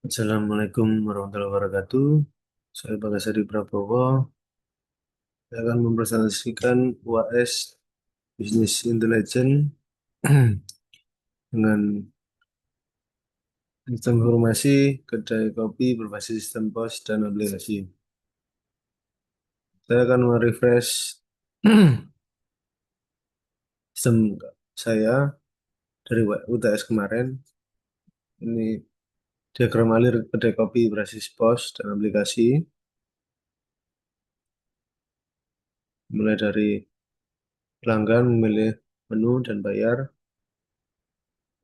Assalamualaikum warahmatullahi wabarakatuh. Saya Bagasari Prabowo. Saya akan mempresentasikan UAS Business Intelligence dengan sistem informasi kedai kopi berbasis sistem pos dan aplikasi. Saya akan merefresh sistem saya dari UTS kemarin. Ini diagram alir kedai kopi berbasis pos dan aplikasi. Mulai dari pelanggan memilih menu dan bayar,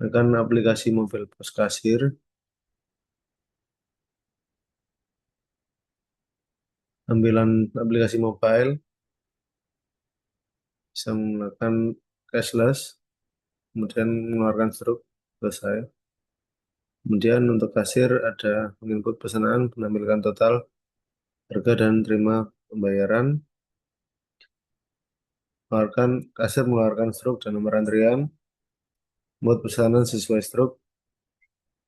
tekan aplikasi mobil pos kasir, tampilan aplikasi mobile, bisa menggunakan cashless, kemudian mengeluarkan struk, selesai. Kemudian untuk kasir ada menginput pesanan, menampilkan total, harga, dan terima pembayaran. Kasir mengeluarkan struk dan nomor antrian, membuat pesanan sesuai struk,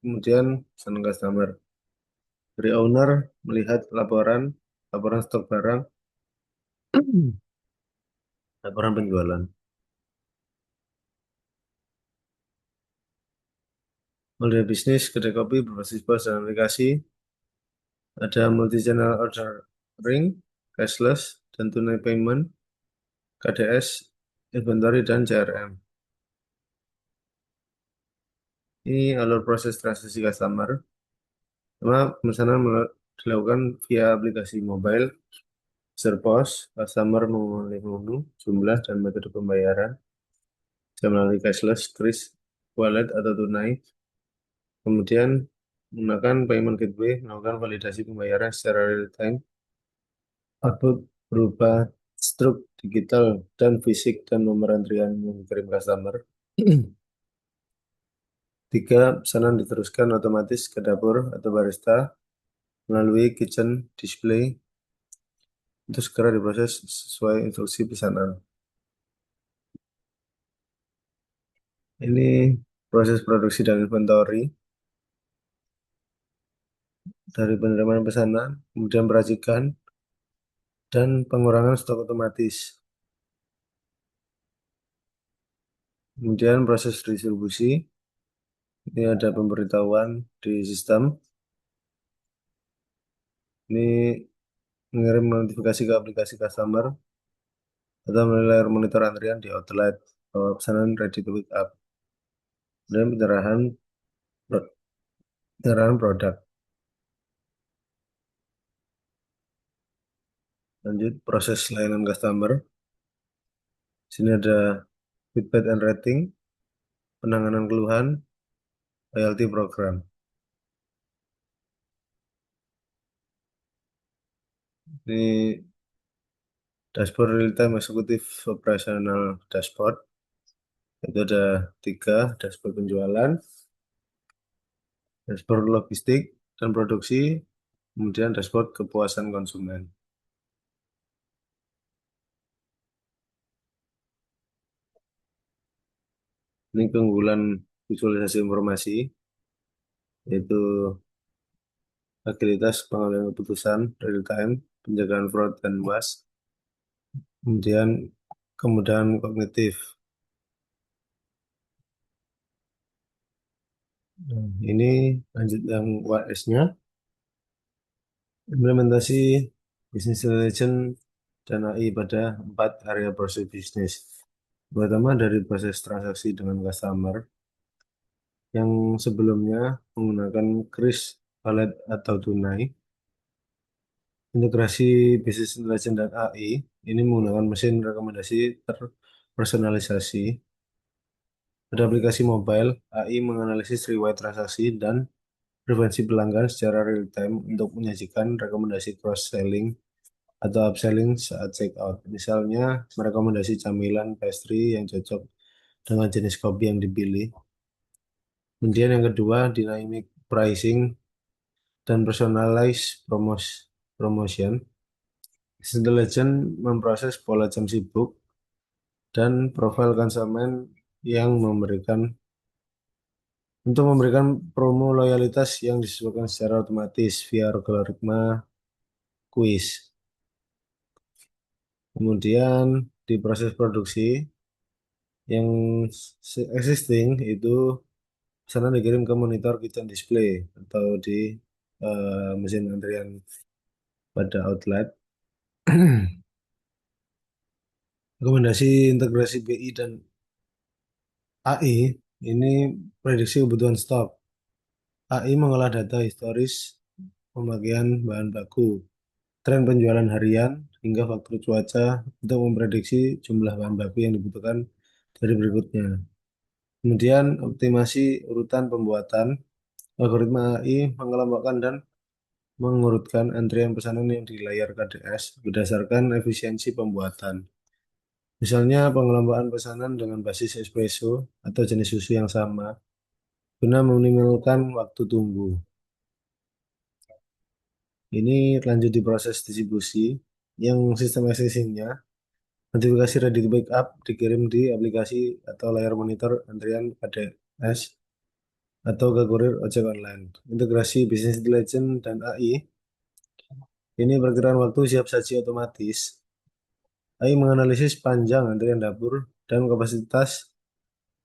kemudian pesanan customer. Dari owner melihat laporan stok barang, laporan penjualan. Model bisnis kedai kopi berbasis pos dan aplikasi, ada multi-channel ordering, cashless, dan tunai payment, KDS, inventory, dan CRM. Ini alur proses transaksi customer. Pertama, pemesanan dilakukan via aplikasi mobile, Serpos, customer memilih menu, jumlah, dan metode pembayaran. Bisa melalui cashless, kris, wallet, atau tunai. Kemudian, menggunakan payment gateway, melakukan validasi pembayaran secara real time. Output berupa struk digital dan fisik dan nomor antrian yang dikirim customer. Tiga, pesanan diteruskan otomatis ke dapur atau barista melalui kitchen display untuk segera diproses sesuai instruksi pesanan. Ini proses produksi dan inventory dari penerimaan pesanan, kemudian peracikan, dan pengurangan stok otomatis. Kemudian proses distribusi, ini ada pemberitahuan di sistem. Ini mengirim notifikasi ke aplikasi customer atau melalui monitor antrian di outlet bahwa pesanan ready to pick up. Dan penyerahan produk. Lanjut proses layanan customer. Sini ada feedback and rating, penanganan keluhan, loyalty program. Ini dashboard real time executive operational dashboard. Itu ada 3, dashboard penjualan, dashboard logistik dan produksi, kemudian dashboard kepuasan konsumen. Ini keunggulan visualisasi informasi, yaitu agilitas pengambilan keputusan real time, penjagaan fraud dan was, kemudian kemudahan kognitif. Ini lanjut yang UAS-nya, implementasi business intelligence dan AI pada 4 area proses bisnis. Pertama dari proses transaksi dengan customer yang sebelumnya menggunakan kris, wallet, atau tunai. Integrasi business intelligence dan AI ini menggunakan mesin rekomendasi terpersonalisasi. Pada aplikasi mobile, AI menganalisis riwayat transaksi dan preferensi pelanggan secara real time untuk menyajikan rekomendasi cross-selling atau upselling saat checkout. Misalnya, merekomendasi camilan pastry yang cocok dengan jenis kopi yang dipilih. Kemudian yang kedua, dynamic pricing dan personalized promotion. Business Intelligence memproses pola jam sibuk dan profil konsumen yang memberikan untuk memberikan promo loyalitas yang disesuaikan secara otomatis via algoritma quiz. Kemudian di proses produksi yang existing itu pesanan dikirim ke monitor kitchen display atau di mesin antrian pada outlet. Rekomendasi integrasi BI dan AI ini prediksi kebutuhan stok. AI mengolah data historis pemakaian bahan baku, tren penjualan harian, hingga faktor cuaca untuk memprediksi jumlah bahan baku yang dibutuhkan dari berikutnya. Kemudian optimasi urutan pembuatan. Algoritma AI mengelompokkan dan mengurutkan antrian pesanan yang di layar KDS berdasarkan efisiensi pembuatan. Misalnya pengelompokan pesanan dengan basis espresso atau jenis susu yang sama, guna meminimalkan waktu tunggu. Ini lanjut di proses distribusi, yang sistem existing-nya, notifikasi ready to pick up dikirim di aplikasi atau layar monitor antrian KDS atau ke kurir ojek online. Integrasi business intelligence dan AI, ini perkiraan waktu siap saji otomatis. AI menganalisis panjang antrian dapur dan kapasitas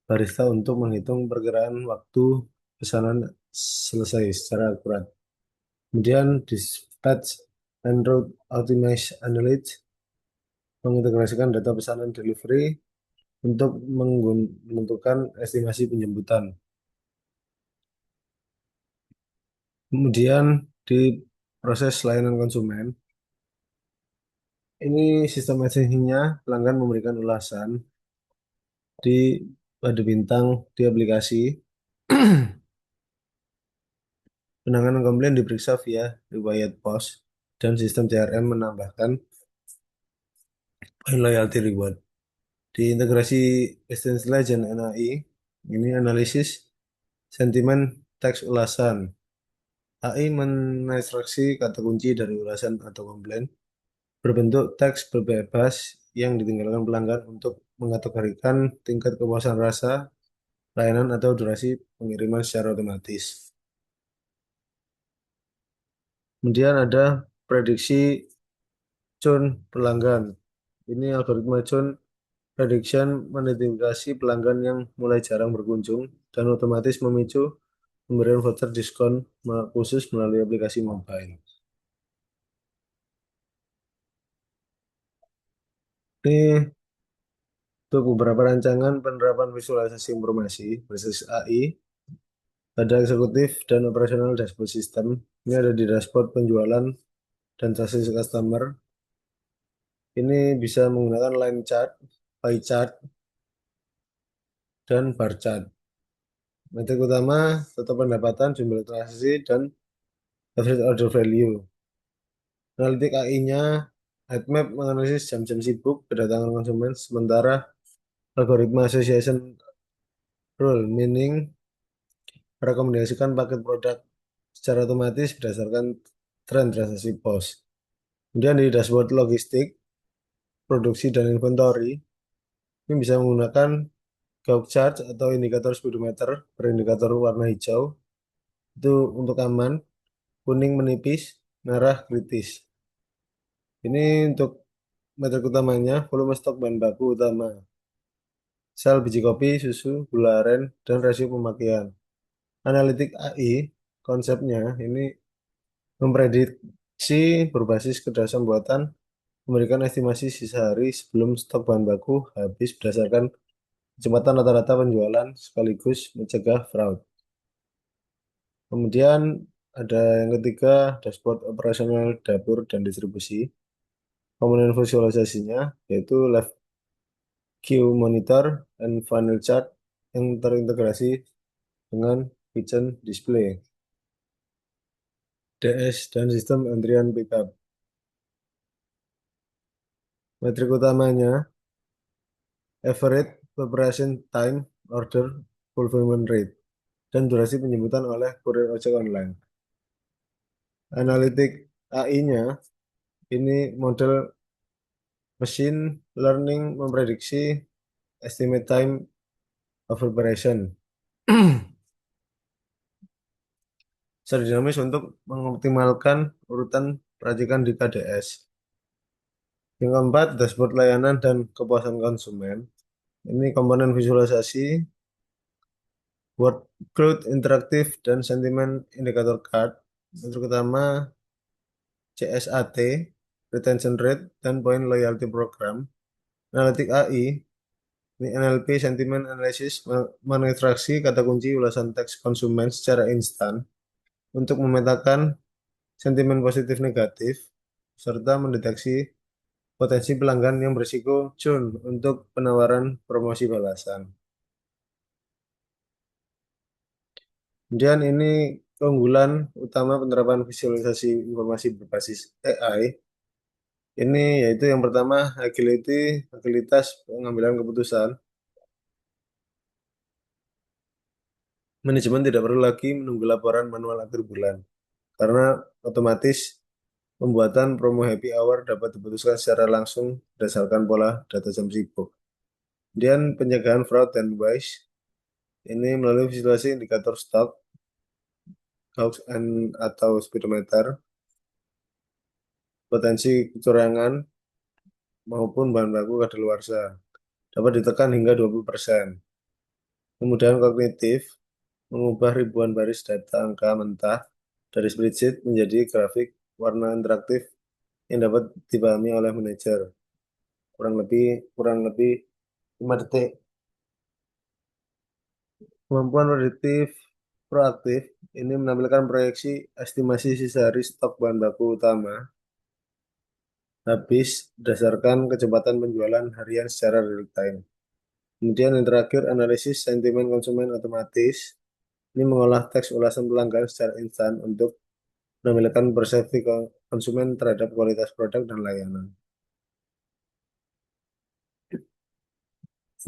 barista untuk menghitung perkiraan waktu pesanan selesai secara akurat. Kemudian dispatch and route optimize analytics mengintegrasikan data pesanan delivery untuk menentukan estimasi penjemputan. Kemudian di proses layanan konsumen, ini sistem messaging-nya pelanggan memberikan ulasan di pada bintang di aplikasi. Penanganan komplain diperiksa via riwayat pos dan sistem CRM menambahkan poin loyalty reward. Di integrasi Business Legend NAI, ini analisis sentimen teks ulasan. AI menekstraksi kata kunci dari ulasan atau komplain berbentuk teks bebas yang ditinggalkan pelanggan untuk mengategorikan tingkat kepuasan rasa, layanan, atau durasi pengiriman secara otomatis. Kemudian ada prediksi churn pelanggan. Ini algoritma churn prediction mengidentifikasi pelanggan yang mulai jarang berkunjung dan otomatis memicu pemberian voucher diskon khusus melalui aplikasi mobile. Ini untuk beberapa rancangan penerapan visualisasi informasi berbasis AI, ada eksekutif dan operasional dashboard system. Ini ada di dashboard penjualan dan sasis customer. Ini bisa menggunakan line chart, pie chart, dan bar chart. Metrik utama total pendapatan, jumlah transaksi, dan average order value. Analitik AI-nya, heatmap menganalisis jam-jam sibuk kedatangan konsumen, sementara algoritma association rule, meaning merekomendasikan paket produk secara otomatis berdasarkan tren transaksi pos. Kemudian di dashboard logistik, produksi, dan inventory, ini bisa menggunakan Gauk chart atau indikator speedometer berindikator warna hijau, itu untuk aman, kuning menipis, merah kritis. Ini untuk metrik utamanya, volume stok bahan baku utama, sel biji kopi, susu, gula aren, dan rasio pemakaian. Analitik AI, konsepnya ini memprediksi berbasis kecerdasan buatan, memberikan estimasi sisa hari sebelum stok bahan baku habis berdasarkan kecepatan rata-rata penjualan sekaligus mencegah fraud. Kemudian ada yang ketiga, dashboard operasional dapur dan distribusi. Komponen visualisasinya yaitu live queue monitor dan funnel chart yang terintegrasi dengan kitchen display, DS, dan sistem antrian pickup. Metrik utamanya average preparation time, order fulfillment rate, dan durasi penjemputan oleh kurir ojek online. Analitik AI-nya ini model machine learning memprediksi estimate time of preparation. secara dinamis untuk mengoptimalkan urutan peracikan di KDS. Yang keempat, dashboard layanan dan kepuasan konsumen. Ini komponen visualisasi, word cloud interaktif, dan sentimen indikator card. Untuk utama CSAT, retention rate, dan point loyalty program. Analitik AI, ini NLP sentiment analysis mengekstraksi kata kunci ulasan teks konsumen secara instan untuk memetakan sentimen positif negatif serta mendeteksi potensi pelanggan yang berisiko churn untuk penawaran promosi balasan. Kemudian ini keunggulan utama penerapan visualisasi informasi berbasis AI. Ini yaitu yang pertama agility, agilitas pengambilan keputusan. Manajemen tidak perlu lagi menunggu laporan manual akhir bulan karena otomatis pembuatan promo happy hour dapat diputuskan secara langsung berdasarkan pola data jam sibuk. Kemudian pencegahan fraud dan waste ini melalui visualisasi indikator stok, hoax atau speedometer, potensi kecurangan maupun bahan baku kadaluarsa dapat ditekan hingga 20%. Kemudian kognitif mengubah ribuan baris data angka mentah dari spreadsheet menjadi grafik warna interaktif yang dapat dipahami oleh manajer. Kurang lebih 5 detik. Kemampuan prediktif proaktif ini menampilkan proyeksi estimasi sisa hari stok bahan baku utama habis berdasarkan kecepatan penjualan harian secara real time. Kemudian yang terakhir, analisis sentimen konsumen otomatis. Ini mengolah teks ulasan pelanggan secara instan untuk menampilkan persepsi konsumen terhadap kualitas produk dan layanan.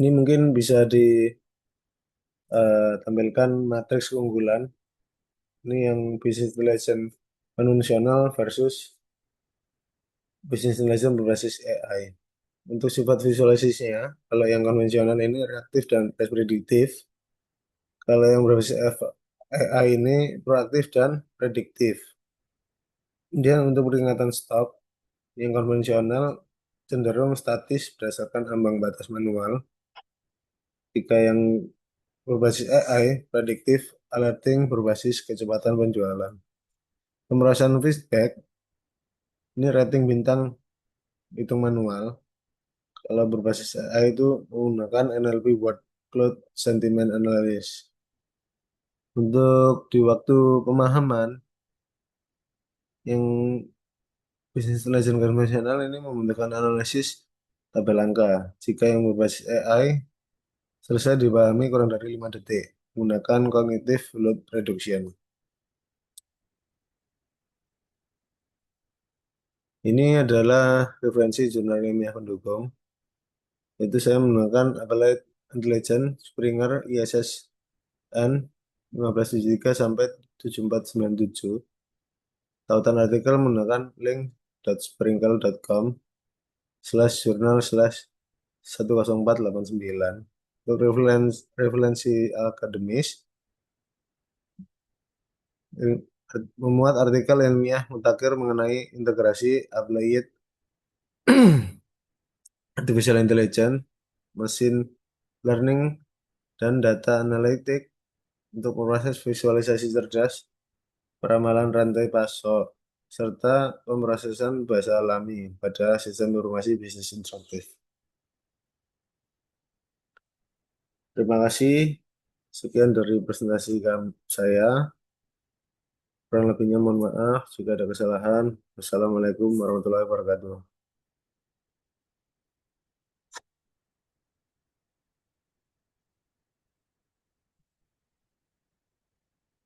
Ini mungkin bisa ditampilkan matriks keunggulan. Ini yang business intelligence konvensional versus business intelligence berbasis AI. Untuk sifat visualisasinya, kalau yang konvensional ini reaktif dan prediktif. Kalau yang berbasis AI ini proaktif dan prediktif. Kemudian untuk peringatan stok, yang konvensional cenderung statis berdasarkan ambang batas manual. Jika yang berbasis AI, prediktif alerting berbasis kecepatan penjualan. Pemrosesan feedback, ini rating bintang hitung manual. Kalau berbasis AI itu menggunakan NLP Word Cloud Sentiment Analysis. Untuk di waktu pemahaman, yang bisnis intelligence konvensional ini membentukkan analisis tabel angka. Jika yang berbasis AI selesai dipahami kurang dari 5 detik menggunakan cognitive load reduction. Ini adalah referensi jurnal ilmiah pendukung. Itu saya menggunakan Applied Intelligence Springer ISSN 1573 sampai 7497. Tautan artikel menggunakan link.sprinkle.com/jurnal/10489. Untuk referensi akademis, memuat artikel ilmiah mutakhir mengenai integrasi applied artificial intelligence, machine learning, dan data analytic untuk proses visualisasi cerdas, peramalan rantai pasok, serta pemrosesan bahasa alami pada sistem informasi bisnis interaktif. Terima kasih. Sekian dari presentasi saya. Kurang lebihnya mohon maaf jika ada kesalahan. Wassalamualaikum warahmatullahi wabarakatuh.